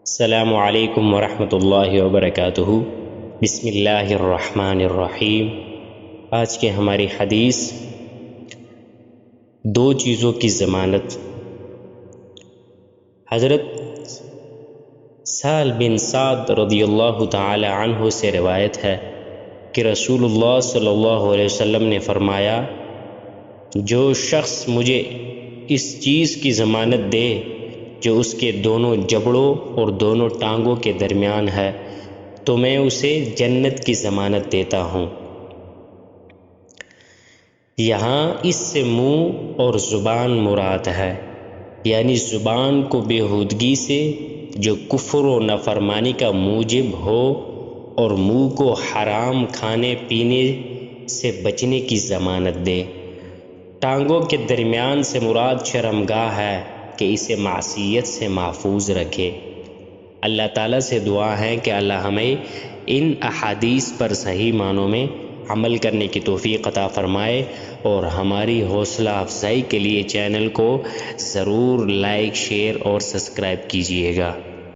السلام علیکم ورحمۃ اللہ وبرکاتہ۔ بسم اللہ الرحمن الرحیم۔ آج کے ہماری حدیث دو چیزوں کی ضمانت۔ حضرت سہل بن سعد رضی اللہ تعالی عنہ سے روایت ہے کہ رسول اللہ صلی اللہ علیہ وسلم نے فرمایا، جو شخص مجھے اس چیز کی ضمانت دے جو اس کے دونوں جبڑوں اور دونوں ٹانگوں کے درمیان ہے تو میں اسے جنت کی ضمانت دیتا ہوں۔ یہاں اس سے منہ اور زبان مراد ہے، یعنی زبان کو بیہودگی سے جو کفر و نافرمانی کا موجب ہو اور منہ کو حرام کھانے پینے سے بچنے کی ضمانت دے۔ ٹانگوں کے درمیان سے مراد شرمگاہ ہے کہ اسے معصیت سے محفوظ رکھے۔ اللہ تعالیٰ سے دعا ہے کہ اللہ ہمیں ان احادیث پر صحیح معنوں میں عمل کرنے کی توفیق عطا فرمائے، اور ہماری حوصلہ افزائی کے لیے چینل کو ضرور لائک، شیئر اور سبسکرائب کیجیے گا۔